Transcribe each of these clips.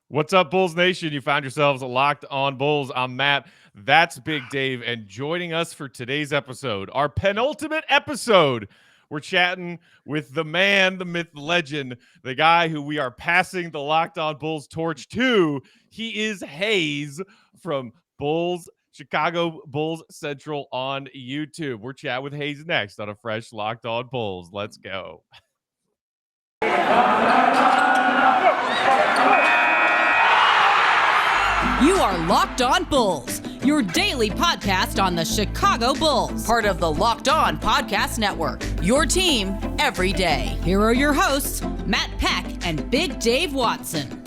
What's up, Bulls Nation? You found yourselves locked on Bulls. I'm Matt. That's Big Dave. And joining us for today's episode, our penultimate episode, we're chatting with the man, the myth, the legend, the guy who we are passing the Locked On Bulls torch to. He is Haize from Chicago Bulls Central on YouTube. We're chatting with Haize next on a fresh Locked On Bulls. Let's go. You are Locked On Bulls, your daily podcast on the Chicago Bulls, part of the Locked On Podcast Network, your team every day. Here are your hosts, Matt Peck and Big Dave Watson.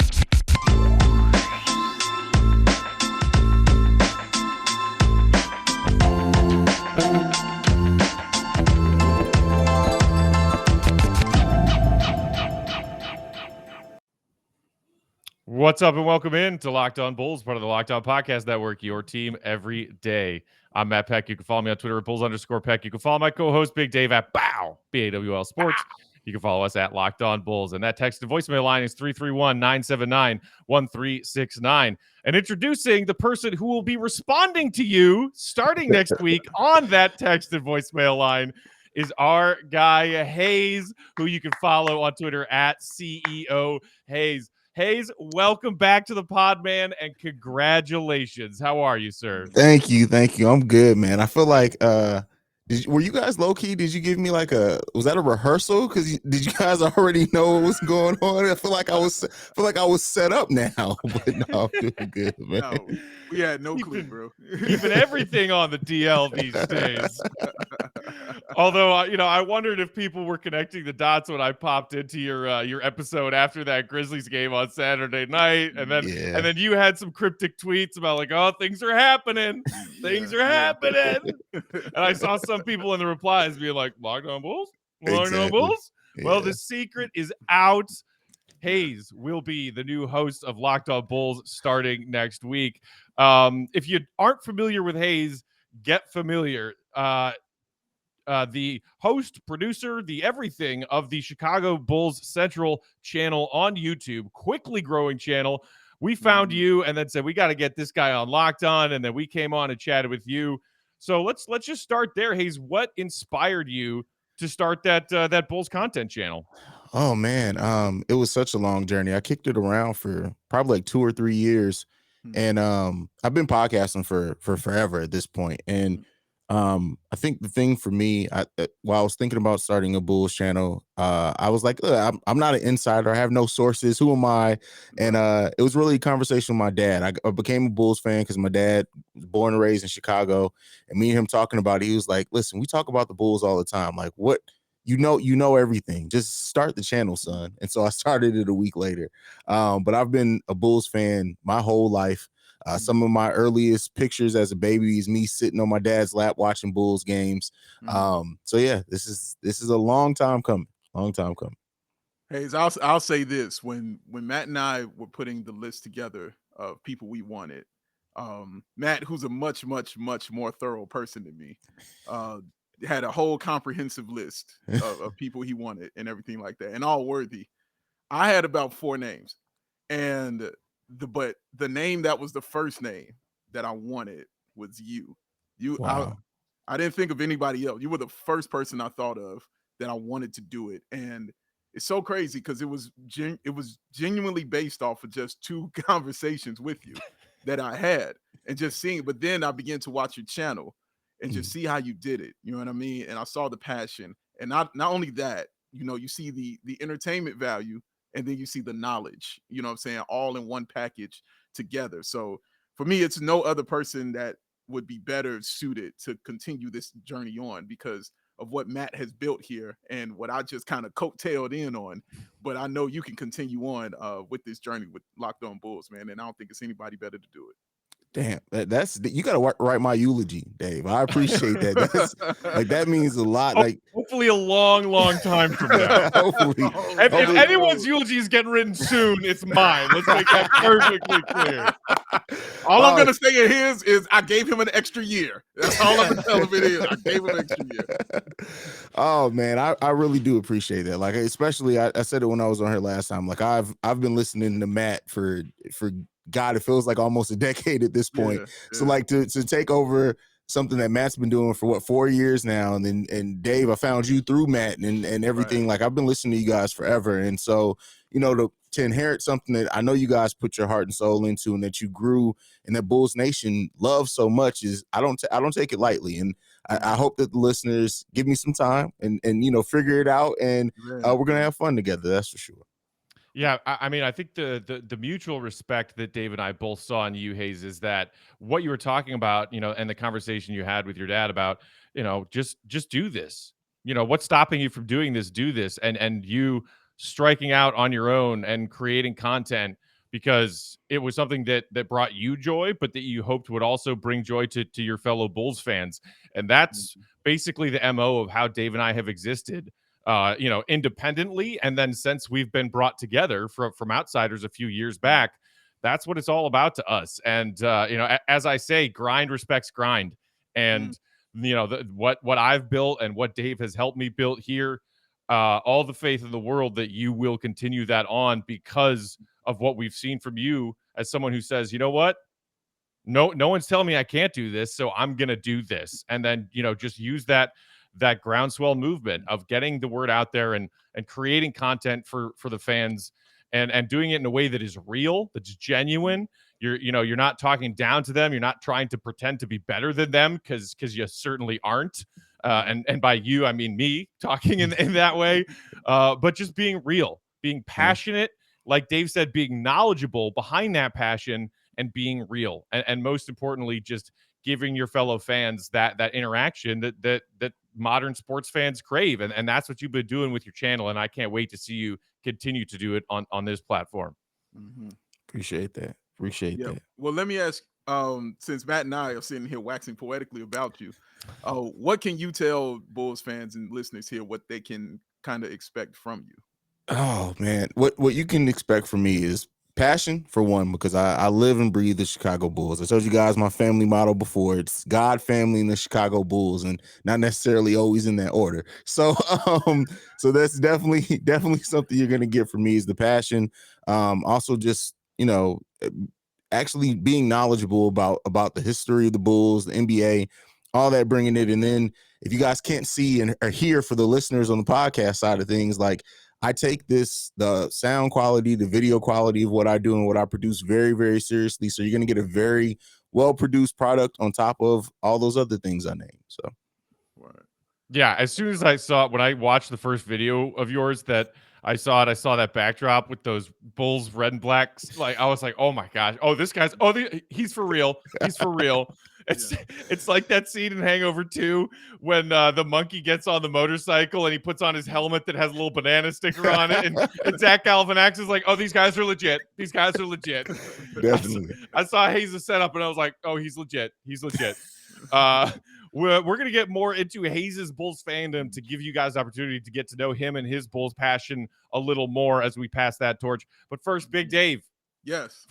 What's up and welcome in to Locked On Bulls, part of the Locked On Podcast Network, your team every day. I'm Matt Peck. You can follow me on Twitter at Bulls_Peck. You can follow my co-host Big Dave at BAWL Sports. You can follow us at Locked On Bulls. And that text and voicemail line is 331-979-1369. And introducing the person who will be responding to you starting next week on that text and voicemail line is our guy Haize, who you can follow on Twitter at CEO Haize. Haize, welcome back to the pod, man, and congratulations. How are you, sir? Thank you. I'm good, man. I feel like were you guys low key? Did you give me was that a rehearsal? Because did you guys already know what was going on? I feel like I was set up now, but no, I'm doing good, man. No, we had no clue, bro. Keeping everything on the DL these days. Although, I wondered if people were connecting the dots when I popped into your episode after that Grizzlies game on Saturday night, and then you had some cryptic tweets about things are happening, things are happening, and I saw some people in the replies being like, "Locked On Bulls, Locked On Bulls." Yeah. Well, the secret is out. Haize will be the new host of Locked On Bulls starting next week. If you aren't familiar with Haize, get familiar. The host, producer, the everything of the Chicago Bulls Central channel on YouTube, quickly growing channel. We found you and then said, we got to get this guy on Locked On. And then we came on and chatted with you. So let's just start there. Haize, what inspired you to start that Bulls content channel? Oh man, it was such a long journey. I kicked it around for probably like 2 or 3 years. And I've been podcasting for forever at this point. And I think the thing for me, while I was thinking about starting a Bulls channel, I was like, I'm not an insider. I have no sources. Who am I? And it was really a conversation with my dad. I became a Bulls fan because my dad was born and raised in Chicago. And me and him talking about it, he was like, listen, we talk about the Bulls all the time. Like, what? You know everything. Just start the channel, son. And so I started it a week later. But I've been a Bulls fan my whole life. Some of my earliest pictures as a baby is me sitting on my dad's lap watching Bulls games. So yeah, this is a long time coming. Haize, I'll say this: when Matt and I were putting the list together of people we wanted, Matt, who's a much more thorough person than me, had a whole comprehensive list of people he wanted and everything like that, and all worthy. I had about 4 names, and but the name that was the first name that I wanted was you. Wow. I didn't think of anybody else. You were the first person I thought of that I wanted to do it, and it's so crazy because it was genuinely based off of just 2 conversations with you that I had, and just seeing. But then I began to watch your channel and just see how you did it. You know what I mean? And I saw the passion, and not only that, you see the entertainment value. And then you see the knowledge, you know what I'm saying, all in one package together. So for me, it's no other person that would be better suited to continue this journey on because of what Matt has built here and what I just kind of coattailed in on. But I know you can continue on with this journey with Locked On Bulls, man. And I don't think it's anybody better to do it. Damn, that's you got to write my eulogy, Dave. I appreciate that. That's like that means a lot. Like hopefully a long time from now. hopefully, If anyone's eulogy is getting written soon, it's mine. Let's make that perfectly clear. All I'm gonna say in his is I gave him an extra year. That's all I'm gonna tell him it is. I gave him an extra year. Oh man, I really do appreciate that. Like especially I said it when I was on here last time. Like I've been listening to Matt for God, it feels like almost a decade at this point. So like to take over something that Matt's been doing for what 4 years now, and Dave, I found you through Matt and everything. Like I've been listening to you guys forever, and so to inherit something that I know you guys put your heart and soul into, and that you grew, and that Bulls Nation loves so much, is I don't take it lightly, and I hope that the listeners give me some time and figure it out, and we're gonna have fun together. That's for sure. Yeah, I mean, I think the mutual respect that Dave and I both saw in you, Haize, is that what you were talking about, and the conversation you had with your dad about, just do this. What's stopping you from doing this? Do this, and you striking out on your own and creating content because it was something that brought you joy, but that you hoped would also bring joy to your fellow Bulls fans, and that's basically the MO of how Dave and I have existed. Independently. And then since we've been brought together from outsiders a few years back, that's what it's all about to us. And, as I say, grind respects grind. And, what I've built and what Dave has helped me build here, all the faith in the world that you will continue that on because of what we've seen from you as someone who says, you know what? No one's telling me I can't do this, so I'm going to do this. And then, just use that groundswell movement of getting the word out there and creating content for the fans and doing it in a way that is real, that's genuine. You're not talking down to them. You're not trying to pretend to be better than them because you certainly aren't. And by you, I mean me talking in that way, but just being real, being passionate, like Dave said, being knowledgeable behind that passion and being real. And most importantly, just giving your fellow fans that interaction that modern sports fans crave. And that's what you've been doing with your channel. And I can't wait to see you continue to do it on this platform. Appreciate that. That. Well, let me ask, since Matt and I are sitting here waxing poetically about you, what can you tell Bulls fans and listeners here what they can kind of expect from you? Oh man, what you can expect from me is passion, for one, because I live and breathe the Chicago Bulls. I told you guys my family motto before. It's God, family, and the Chicago Bulls, and not necessarily always in that order. So so that's definitely something you're gonna get from me is the passion. Also just, actually being knowledgeable about the history of the Bulls, the NBA, all that, bringing it. And then if you guys can't see and are here for the listeners on the podcast side of things, like I take the sound quality, the video quality of what I do and what I produce very, very seriously. So you're going to get a very well-produced product on top of all those other things I named. So, yeah, as soon as I saw it, when I watched the first video of yours that I saw that backdrop with those Bulls red and blacks, like I was like, oh my gosh, this guy's, he's for real. He's for real. It's like that scene in Hangover 2 when the monkey gets on the motorcycle and he puts on his helmet that has a little banana sticker on it, and Zach Galifianakis is like, oh, these guys are legit. These guys are legit. Definitely. I saw Haize set up and I was like, oh, he's legit. He's legit. We're going to get more into Haize's Bulls fandom to give you guys the opportunity to get to know him and his Bulls passion a little more as we pass that torch. But first, Big Dave. Yes.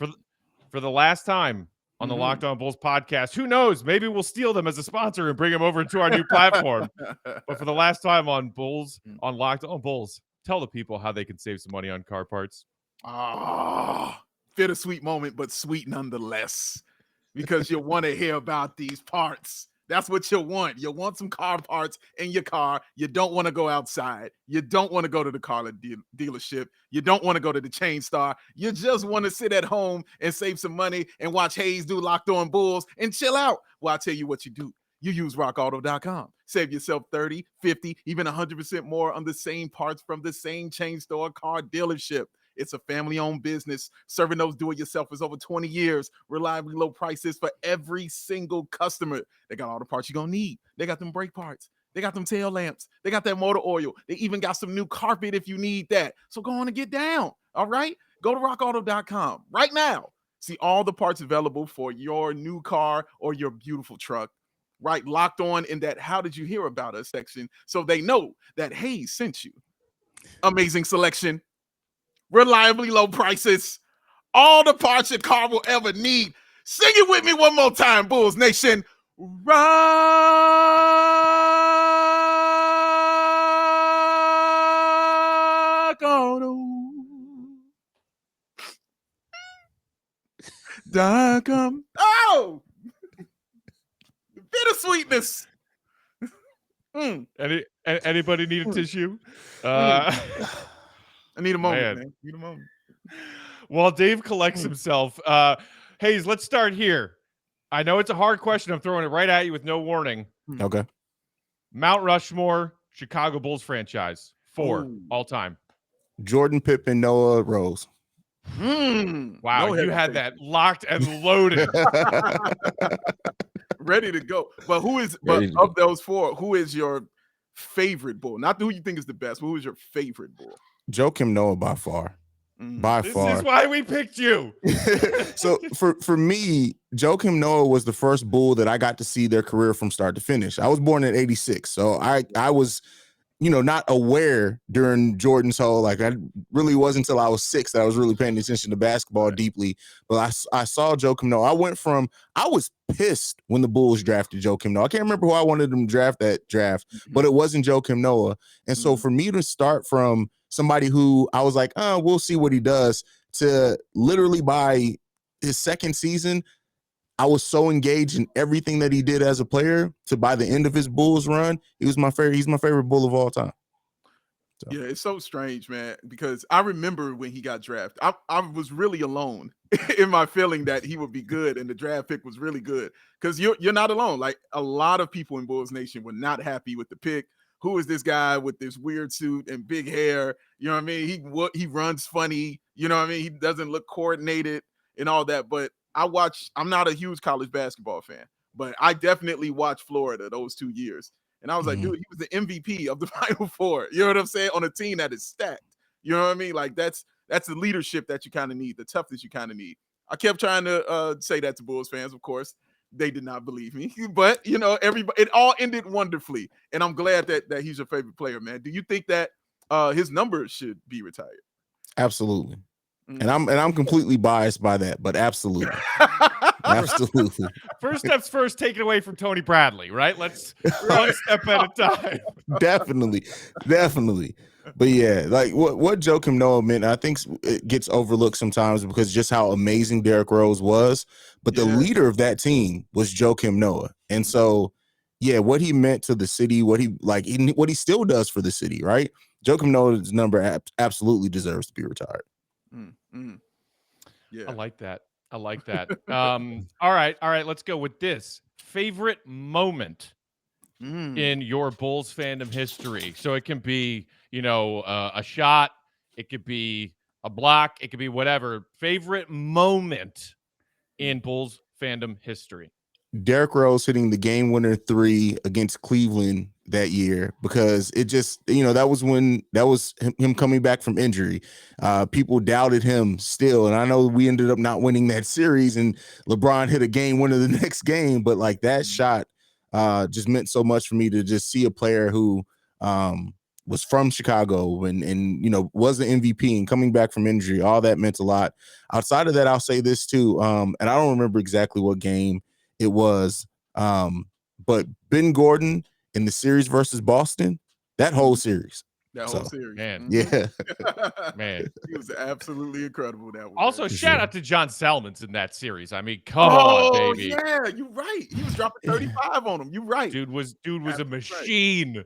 For the last time on the Locked On Bulls podcast, who knows? Maybe we'll steal them as a sponsor and bring them over to our new platform. But for the last time on Locked On Bulls, tell the people how they can save some money on car parts. Bittersweet moment, but sweet nonetheless, because you want to hear about these parts. That's what you want. You want some car parts in your car. You don't want to go outside. You don't want to go to the car dealership. You don't want to go to the chain store. You just want to sit at home and save some money and watch Haize do Locked On Bulls and chill out. Well, I'll tell you what you do. You use RockAuto.com. Save yourself 30, 50, even 100% more on the same parts from the same chain store car dealership. It's a family-owned business serving those do-it-yourselfers over 20 years. Reliably low prices for every single customer. They got all the parts you're going to need. They got them brake parts. They got them tail lamps. They got that motor oil. They even got some new carpet if you need that. So go on and get down, all right? Go to RockAuto.com right now See all the parts available for your new car or your beautiful truck, right? Locked On in that how did you hear about us section, so they know that Haize sent you. Amazing selection, reliably low prices, all the parts your car will ever need. Sing it with me one more time, Bulls Nation. Rock Auto.com. Oh, the bittersweetness. Anybody need a tissue? I need a moment, Man. Need a moment. While Dave collects himself, Haize, let's start here. I know it's a hard question. I'm throwing it right at you with no warning. Okay. Mount Rushmore, Chicago Bulls franchise. 4 all time. Jordan, Pippen, Noah, Rose. Wow, No you had hesitation. that locked and loaded. Ready to go. But of those 4, who is your favorite Bull? Not who you think is the best, but who is your favorite Bull? Joakim Noah by far. By This far. is why we picked you. So for me, Joakim Noah was the first Bull that I got to see their career from start to finish. I was born in '86, so I was, not aware during Jordan's whole, like, I really wasn't until I was 6 that I was really paying attention to basketball deeply. But I saw Joakim Noah. I was pissed when the Bulls drafted Joakim Noah. I can't remember who I wanted them to draft that draft, but it wasn't Joakim Noah. And so for me to start from somebody who I was like, we'll see what he does, to literally by his second season, I was so engaged in everything that he did as a player, to by the end of his Bulls run, he's my favorite Bull of all time. So. Yeah, it's so strange, man, because I remember when he got drafted, I was really alone in my feeling that he would be good, and the draft pick was really good, because you're not alone. Like, a lot of people in Bulls Nation were not happy with the pick. Who is this guy with this weird suit and big hair? You know what I mean? He runs funny. You know what I mean? He doesn't look coordinated and all that. But I'm not a huge college basketball fan, but I definitely watched Florida those 2 years. And I was like, dude, he was the MVP of the Final Four. You know what I'm saying? On a team that is stacked. You know what I mean? Like, that's the leadership that you kind of need, the toughness you kind of need. I kept trying to say that to Bulls fans, of course. They did not believe me, but everybody, it all ended wonderfully, and I'm glad that he's your favorite player, man. Do you think that his numbers should be retired? Absolutely, and I'm completely biased by that, but absolutely, absolutely. First steps first, take it away from Tony Bradley, right? Let's one step at a time. Definitely. But yeah, like what Joakim Noah meant, I think it gets overlooked sometimes because just how amazing Derrick Rose was. But the leader of that team was Joakim Noah. And so, yeah, what he meant to the city, what he still does for the city, right? Joakim Noah's number absolutely deserves to be retired. Yeah, I like that. All right. Let's go with this. Favorite moment in your Bulls fandom history. So it can be, a shot, it could be a block, it could be whatever. Favorite moment in Bulls fandom history. Derrick Rose hitting the game winner 3 against Cleveland that year, because it just, that was him coming back from injury. People doubted him still. And I know we ended up not winning that series and LeBron hit a game winner the next game, but like that shot just meant so much for me to just see a player who was from Chicago and was the MVP and coming back from injury. All that meant a lot. Outside of that, I'll say this too. And I don't remember exactly what game it was, but Ben Gordon in the series versus Boston, that whole series. Whole series. Man. Yeah. Man. He was absolutely incredible. That was also, shout out to John Salmons in that series. I mean, come on, baby. Yeah, you're right. He was dropping 35 on him. You're right. Dude was a machine. Right.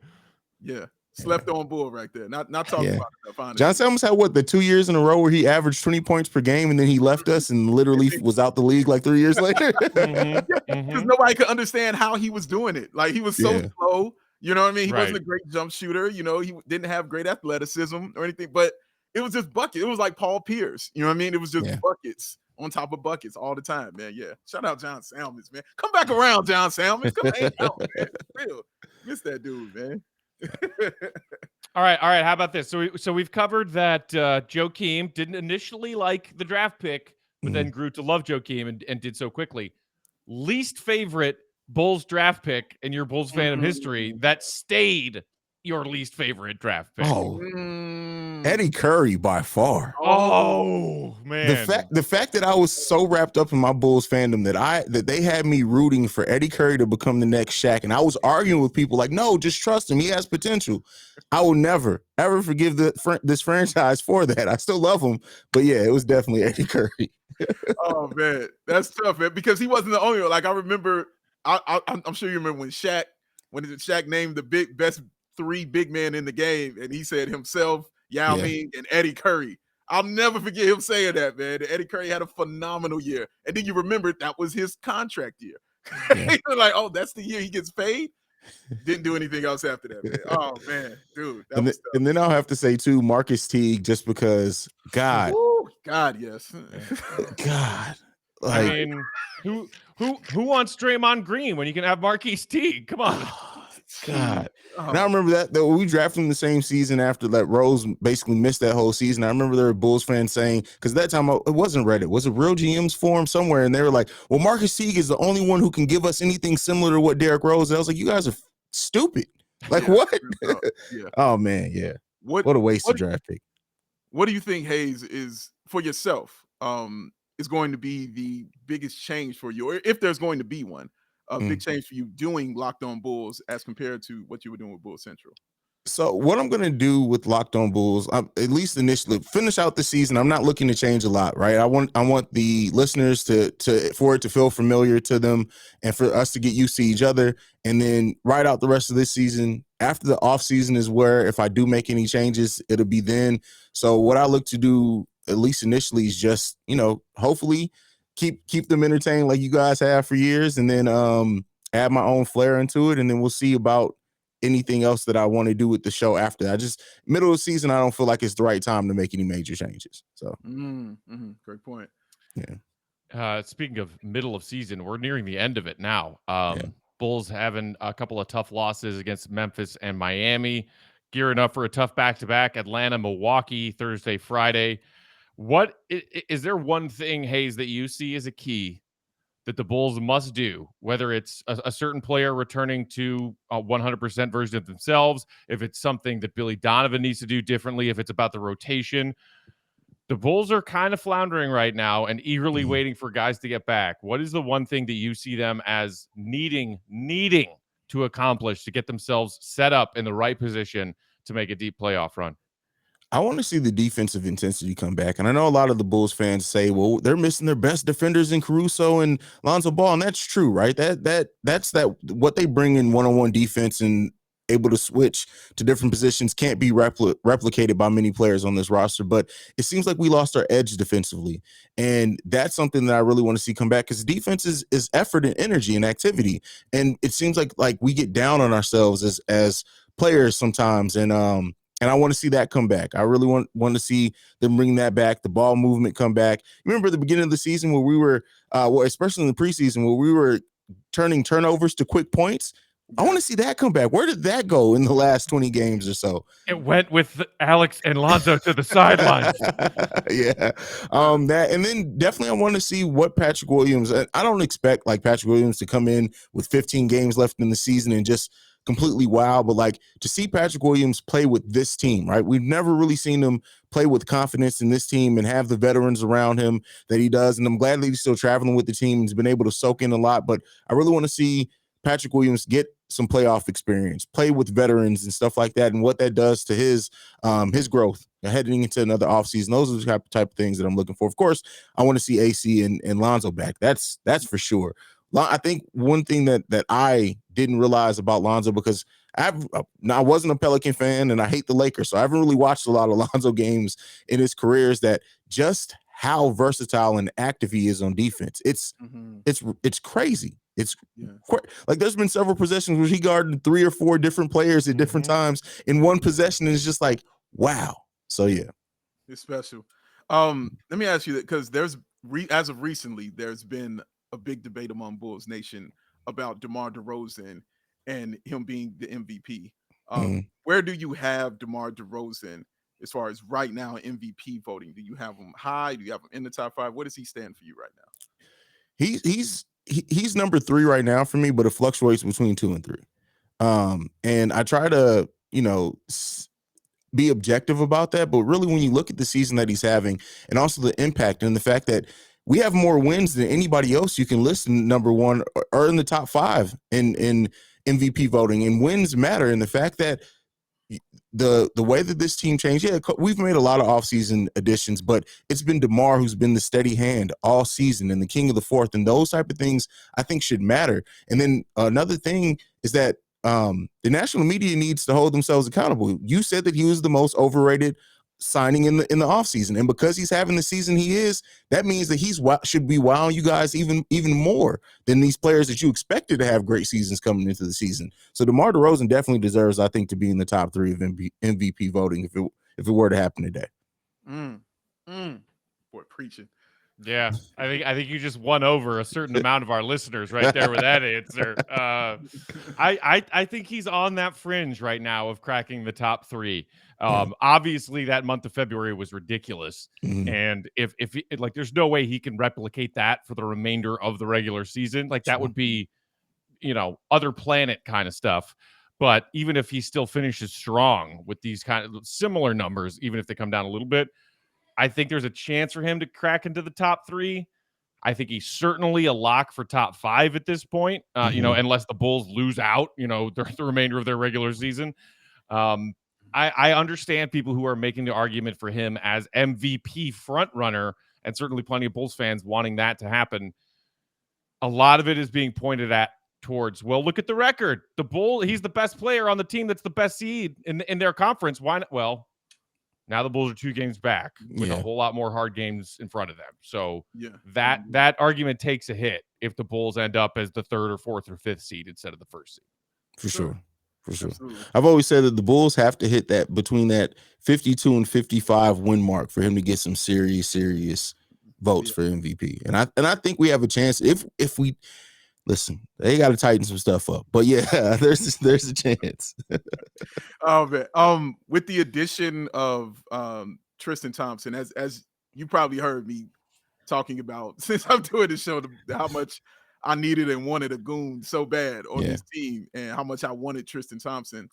Yeah. Slept on Bull right there. Not talking about enough, honestly. John Salmons had the 2 years in a row where he averaged 20 points per game, and then he left us and literally was out the league like 3 years later. Because nobody could understand how he was doing it. Like, he was so slow. You know what I mean? He wasn't a great jump shooter. He didn't have great athleticism or anything, but it was just buckets. It was like Paul Pierce. You know what I mean? It was just buckets on top of buckets all the time, man. Yeah. Shout out John Salmons, man. Come back around, John Salmons. Come hang out, man. For real. Miss that dude, man. All right. How about this? So we've covered that Joakim didn't initially like the draft pick, but then grew to love Joakim and did so quickly. Least favorite Bulls draft pick in your Bulls fandom history that stayed your least favorite draft pick. Oh, Eddie Curry by far. Oh man. The fact that I was so wrapped up in my Bulls fandom that they had me rooting for Eddie Curry to become the next Shaq, and I was arguing with people like, no, just trust him. He has potential. I will never, ever forgive this franchise for that. I still love him, but yeah, it was definitely Eddie Curry. Oh man, that's tough, man, because he wasn't the only one. Like I remember, I'm sure you remember when Shaq named the best 3 big men in the game, and he said himself, Yao Ming, and Eddie Curry. I'll never forget him saying that, man. Eddie Curry had a phenomenal year, and then you remember that was his contract year. Yeah. You're like, oh, that's the year he gets paid. Didn't do anything else after that, man. Oh man, dude. And then I'll have to say too, Marcus Teague, just because God, yes, God. Like, I mean, who wants Draymond Green when you can have Marquise Teague? Come on. God. And I remember that we drafted him the same season after that Rose basically missed that whole season. I remember there were Bulls fans saying, because that time it wasn't Reddit, was it Real GM's forum somewhere? And they were like, well, Marcus Teague is the only one who can give us anything similar to what Derrick Rose. I was like, you guys are stupid. Like, what? Yeah. Oh man, yeah. What a waste of draft pick. What do you think, Haize, is for yourself? Is going to be the biggest change for you, or if there's going to be one, a big change for you doing Locked On Bulls as compared to what you were doing with Bulls Central? So what I'm going to do with Locked On Bulls, at least initially, finish out the season. I'm not looking to change a lot, right? I want the listeners for it to feel familiar to them and for us to get used to each other. And then right out the rest of this season, after the off season is where if I do make any changes, it'll be then. So what I look to do, at least initially, is just, hopefully keep them entertained like you guys have for years, and then add my own flair into it. And then we'll see about anything else that I want to do with the show after that. Just middle of the season, I don't feel like it's the right time to make any major changes. So great point. Yeah. Speaking of middle of season, we're nearing the end of it now. Bulls having a couple of tough losses against Memphis and Miami, gearing up for a tough back-to-back, Atlanta, Milwaukee, Thursday, Friday. What is there one thing, Haize, that you see as a key that the Bulls must do, whether it's a certain player returning to a 100% version of themselves, if it's something that Billy Donovan needs to do differently, if it's about the rotation? The Bulls are kind of floundering right now and eagerly waiting for guys to get back. What is the one thing that you see them as needing to accomplish to get themselves set up in the right position to make a deep playoff run? I want to see the defensive intensity come back. And I know a lot of the Bulls fans say, well, they're missing their best defenders in Caruso and Lonzo Ball. And that's true, right? That's what they bring in one-on-one defense and able to switch to different positions can't be replicated by many players on this roster. But it seems like we lost our edge defensively. And that's something that I really want to see come back, because defense is effort and energy and activity. And it seems like we get down on ourselves as players sometimes. And I want to see that come back. I really want to see them bring that back, the ball movement come back. Remember the beginning of the season where we were, especially in the preseason, where we were turning turnovers to quick points? I want to see that come back. Where did that go in the last 20 games or so? It went with Alex and Lonzo to the sidelines. Yeah. And then definitely I want to see what Patrick Williams, I don't expect Patrick Williams to come in with 15 games left in the season and just completely wow, but to see Patrick Williams play with this team, right? We've never really seen him play with confidence in this team and have the veterans around him that he does. And I'm glad that he's still traveling with the team. He's been able to soak in a lot, but I really want to see Patrick Williams get some playoff experience, play with veterans and stuff like that, and what that does to his growth heading into another offseason. Those are the type of things that I'm looking for. Of course, I want to see AC and Lonzo back. That's for sure. I think one thing that I didn't realize about Lonzo, because I wasn't a Pelican fan and I hate the Lakers, so I haven't really watched a lot of Lonzo games in his career, is that just how versatile and active he is on defense. It's crazy. It's there's been several possessions where he guarded 3 or 4 different players at different times in one possession, and it's just wow. So yeah, it's special. Let me ask you that, because as of recently, there's been a big debate among Bulls Nation about DeMar DeRozan and him being the MVP. Where do you have DeMar DeRozan as far as right now MVP voting? Do you have him high? Do you have him in the top 5? Where does he stand for you right now? He's number 3 right now for me, but it fluctuates between 2 and 3. And I try to, be objective about that, but really when you look at the season that he's having and also the impact and the fact that we have more wins than anybody else you can list in number 1 or in the top 5 in MVP voting, and wins matter. And the fact that the way that this team changed, we've made a lot of offseason additions, but it's been DeMar who's been the steady hand all season and the king of the fourth, and those type of things I think should matter. And then another thing is that the national media needs to hold themselves accountable. You said that he was the most overrated signing in the offseason, and because he's having the season he is, that means that should be wowing you guys even more than these players that you expected to have great seasons coming into the season. So DeMar DeRozan definitely deserves, I think, to be in the top 3 of MVP voting if it were to happen today. Boy, preaching. Yeah, I think you just won over a certain amount of our listeners right there with that answer. I think he's on that fringe right now of cracking the top 3. Obviously, that month of February was ridiculous, and if like, there's no way he can replicate that for the remainder of the regular season. Like, that would be, other planet kind of stuff. But even if he still finishes strong with these kind of similar numbers, even if they come down a little bit, I think there's a chance for him to crack into the top 3. I think he's certainly a lock for top 5 at this point, unless the Bulls lose out, the remainder of their regular season. I understand people who are making the argument for him as MVP front runner, and certainly plenty of Bulls fans wanting that to happen. A lot of it is being pointed at towards, well, look at the record. He's the best player on the team that's the best seed in their conference. Why not? Well, now the Bulls are 2 games back with a whole lot more hard games in front of them. So that argument takes a hit if the Bulls end up as the 3rd or 4th or 5th seed instead of the 1st seed. For sure. Absolutely. I've always said that the Bulls have to hit that between that 52 and 55 win mark for him to get some serious votes for MVP. And I think we have a chance if we listen. They got to tighten some stuff up, but there's a chance. Oh man. With the addition of Tristan Thompson, as you probably heard me talking about since I'm doing the show, how much I needed and wanted a goon so bad on this team, and how much I wanted Tristan Thompson.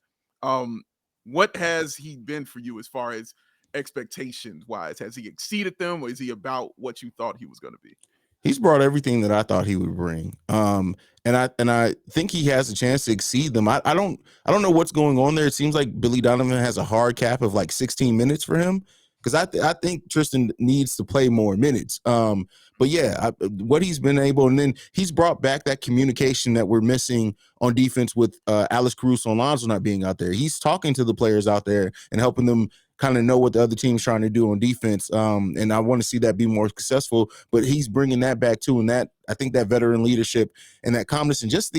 What has he been for you as far as expectations wise? Has he exceeded them, or is he about what you thought he was going to be? He's brought everything that I thought he would bring. And I think he has a chance to exceed them. I don't know what's going on there. It seems like Billy Donovan has a hard cap of like 16 minutes for him, because I think Tristan needs to play more minutes. But what he's been able, and then he's brought back that communication that we're missing on defense with Alex Caruso and Lonzo not being out there. He's talking to the players out there and helping them kind of know what the other team's trying to do on defense. And I want to see that be more successful, but he's bringing that back too. And that, I think that veteran leadership and that calmness, and just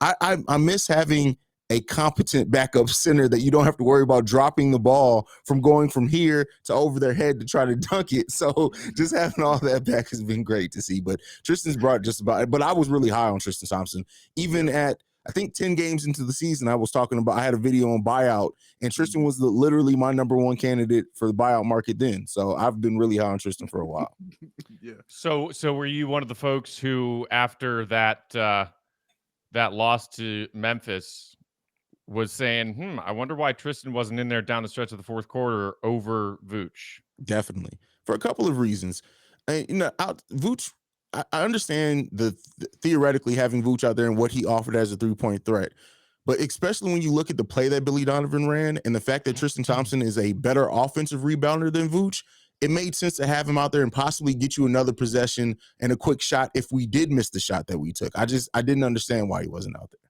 I miss having a competent backup center that you don't have to worry about dropping the ball from going from here to over their head to try to dunk it. So just having all that back has been great to see. But Tristan's brought just about, but I was really high on Tristan Thompson. Even at, I think 10 games into the season, I was talking about, I had a video on buyout, and Tristan was literally my number 1 candidate for the buyout market then. So I've been really high on Tristan for a while. So were you one of the folks who, after that loss to Memphis, was saying, I wonder why Tristan wasn't in there down the stretch of the 4th quarter over Vooch? Definitely. For a couple of reasons. Vooch, I understand the theoretically having Vooch out there and what he offered as a 3-point threat. But especially when you look at the play that Billy Donovan ran and the fact that Tristan Thompson is a better offensive rebounder than Vooch, it made sense to have him out there and possibly get you another possession and a quick shot if we did miss the shot that we took. I didn't understand why he wasn't out there.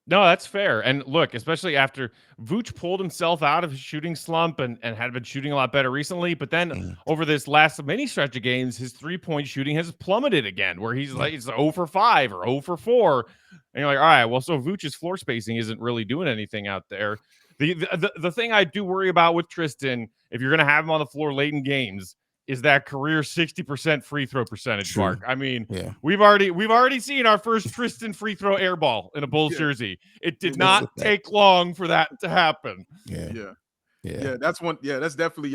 No, that's fair. And look, especially after Vooch pulled himself out of his shooting slump and had been shooting a lot better recently, but then over this last mini stretch of games, his 3-point shooting has plummeted again, where he's like, it's 0 for 5 or 0 for 4. And you're like, all right, well, so Vooch's floor spacing isn't really doing anything out there. The thing I do worry about with Tristan, if you're going to have him on the floor late in games, is that career 60% free throw percentage mark. I mean, we've already seen our first Tristan free throw air ball in a Bulls jersey. It did not take long for that to happen. Yeah. Yeah, that's one. Yeah, that's definitely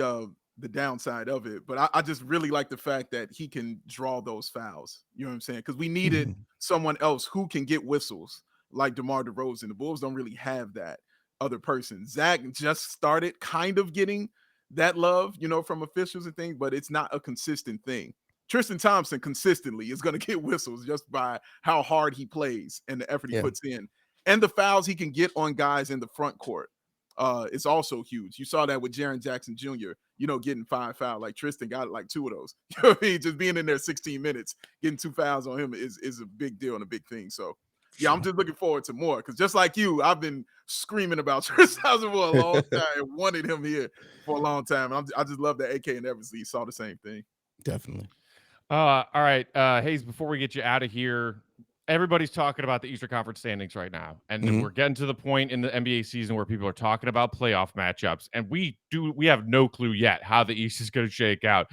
the downside of it. But I just really like the fact that he can draw those fouls. You know what I'm saying? Because we needed someone else who can get whistles like DeMar DeRozan. The Bulls don't really have that other person. Zach just started kind of getting that love, from officials and things, but it's not a consistent thing. Tristan Thompson consistently is going to get whistles just by how hard he plays and the effort he puts in, and the fouls he can get on guys in the front court. It's also huge. You saw that with Jaren Jackson Jr., getting 5 fouls. Like Tristan got like 2 of those. You know what I mean? Just being in there 16 minutes, getting 2 fouls on him is a big deal and a big thing. So, yeah, I'm just looking forward to more because just like you, I've been screaming about Tristan Thompson for a long time and wanted him here for a long time. And I just love that AK and Eversley saw the same thing. Definitely. All right, Haize, before we get you out of here, everybody's talking about the Eastern Conference standings right now, and we're getting to the point in the NBA season where people are talking about playoff matchups, and we have no clue yet how the East is going to shake out.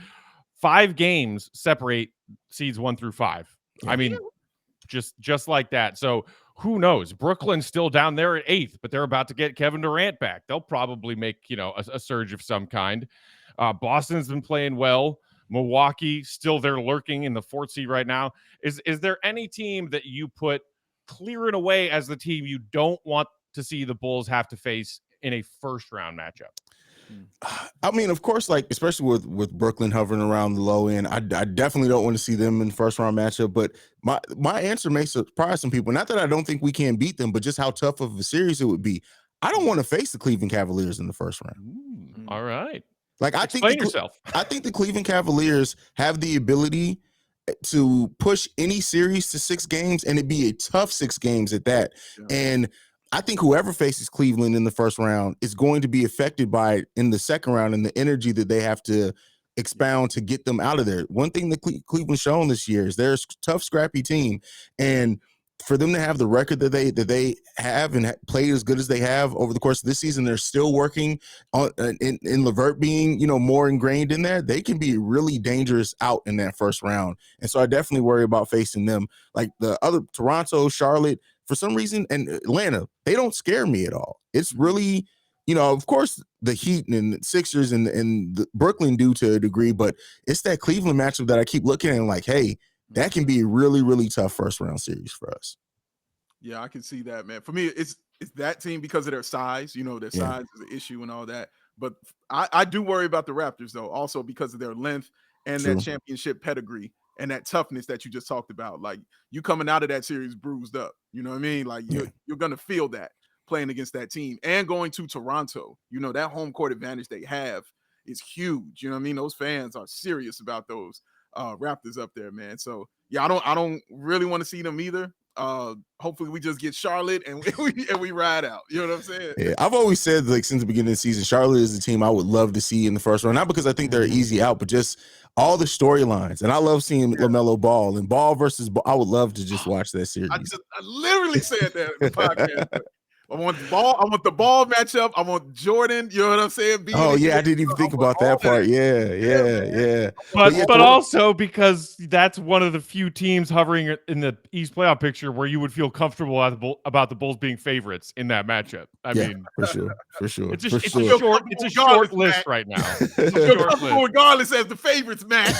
5 games separate seeds 1 through 5. Yeah. I mean, just like that. So who knows? Brooklyn's still down there at 8th, but they're about to get Kevin Durant back. They'll probably make a surge of some kind. Boston's been playing well. Milwaukee still there lurking in the 4th seed right now. Is there any team that you put clear and away as the team you don't want to see the Bulls have to face in a first round matchup? I mean, of course, like especially with Brooklyn hovering around the low end, I definitely don't want to see them in the first round matchup. But my answer may surprise some people. Not that I don't think we can beat them, but just how tough of a series it would be. I don't want to face the Cleveland Cavaliers in the first round. All right. Like Explain yourself. I think the Cleveland Cavaliers have the ability to push any series to 6 games, and it'd be a tough 6 games at that. Yeah. And I think whoever faces Cleveland in the first round is going to be affected by it in the second round and the energy that they have to expound to get them out of there. One thing that Cleveland's shown this year is they're a tough, scrappy team, and for them to have the record that they have and play as good as they have over the course of this season, they're still working on in LeVert being more ingrained in there. They can be really dangerous out in that first round, and so I definitely worry about facing them. Like the other Toronto, Charlotte, for some reason, and Atlanta, they don't scare me at all. It's really, of course, the Heat and the Sixers and the Brooklyn do to a degree, but it's that Cleveland matchup that I keep looking at and like, hey, that can be a really, really tough first round series for us. Yeah, I can see that, man. For me, it's that team because of their size. Their size is an issue and all that. But I do worry about the Raptors, though, also because of their length and that championship pedigree and that toughness that you just talked about. Like, you coming out of that series bruised up. You know what I mean? Like, you're going to feel that playing against that team and going to Toronto. That home court advantage they have is huge. You know what I mean? Those fans are serious about those Raptors up there, man. So yeah, I don't really want to see them either. Hopefully we just get Charlotte and we ride out. You know what I'm saying? Yeah, I've always said, like, since the beginning of the season, Charlotte is the team I would love to see in the first round. Not because I think they're easy out, but just all the storylines. And I love seeing LaMelo Ball and Ball versus Ball. I would love to just watch that series. I literally said that in the podcast. I want the ball. I want the ball matchup. I want Jordan. You know what I'm saying? I didn't even think about that part. Yeah. But also because that's one of the few teams hovering in the East playoff picture where you would feel comfortable about the Bulls being favorites in that matchup. I mean, for sure. It's a short list right now. Regardless as the favorites, man.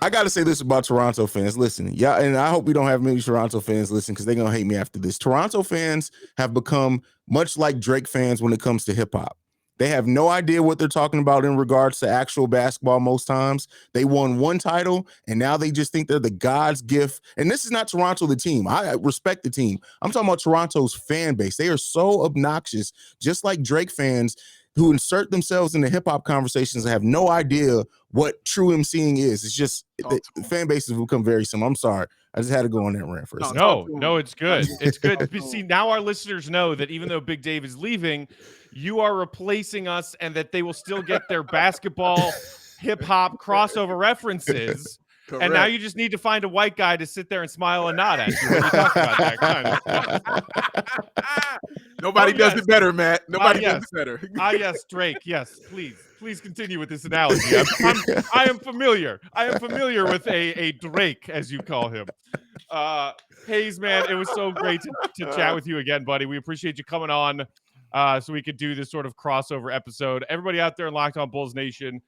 I got to say this about Toronto fans. Listen, yeah, and I hope we don't have many Toronto fans listen because they're going to hate me after this. Toronto fans have become much like Drake fans when it comes to hip hop. They have no idea what they're talking about in regards to actual basketball most times. They won 1 title, and now they just think they're the God's gift. And this is not Toronto, the team. I respect the team. I'm talking about Toronto's fan base. They are so obnoxious, just like Drake fans who insert themselves in the hip-hop conversations and have no idea what true MCing is. It's just the fan bases will become very similar. I'm sorry. I just had to go on that rant for a second. No, it's good. It's good. See, now our listeners know that even though Big Dave is leaving, you are replacing us and that they will still get their basketball, hip-hop crossover references. Correct. And now you just need to find a white guy to sit there and smile and nod at you when you talk about that kind of. Nobody does it better, Matt. Nobody does it better. Yes, Drake. Yes, please continue with this analogy. I am familiar. I am familiar with a Drake, as you call him. Haize, man, it was so great to chat with you again, buddy. We appreciate you coming on. so we could do this sort of crossover episode. Everybody out there in Locked On Bulls Nation,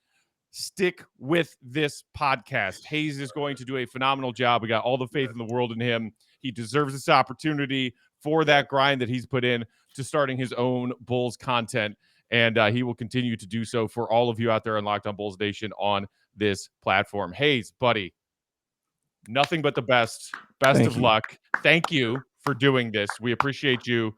stick with this podcast. Haize is going to do a phenomenal job. We got all the faith in the world in him. He deserves this opportunity for that grind that he's put in to starting his own Bulls content. And he will continue to do so for all of you out there in Locked On Bulls Nation on this platform. Haize, buddy, nothing but the best. Best of luck. Thank you for doing this. We appreciate you.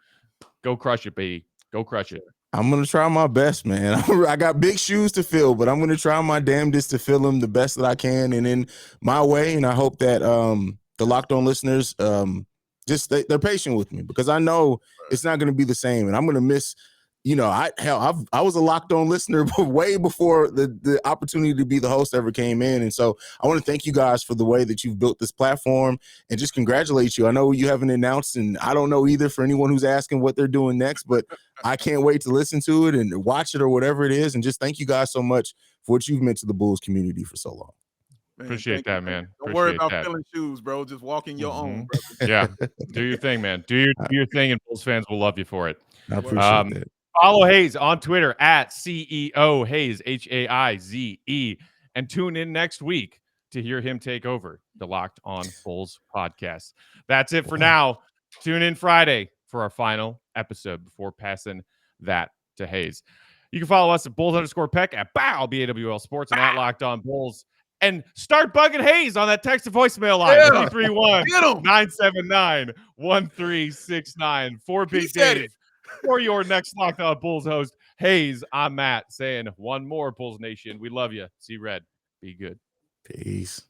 Go crush it, baby. Go crush it. I'm going to try my best, man. I got big shoes to fill, but I'm going to try my damnedest to fill them the best that I can and in my way. And I hope that the Locked On listeners, they're patient with me, because I know it's not going to be the same. And I'm going to miss, I was a Locked On listener way before the opportunity to be the host ever came in. And so I want to thank you guys for the way that you've built this platform and just congratulate you. I know you haven't announced, and I don't know either for anyone who's asking what they're doing next, but I can't wait to listen to it and watch it or whatever it is. And just thank you guys so much for what you've meant to the Bulls community for so long. Man, appreciate that, man. Don't worry about filling shoes, bro. Just walk in your own, brother. Yeah. Do your thing, man. Do your thing, and Bulls fans will love you for it. I appreciate that. Follow Haize on Twitter at CEO Haize, Haize, and tune in next week to hear him take over the Locked On Bulls podcast. That's it for now. Tune in Friday for our final episode before passing that to Haize. You can follow us at Bulls_Peck at BAWL Sports and at Locked On Bulls. And start bugging Haize on that text to voicemail line, 331-979-1369 for Big Dave. For your next Locked On Bulls host, Haize, I'm Matt saying one more, Bulls Nation. We love you. See red. Be good. Peace.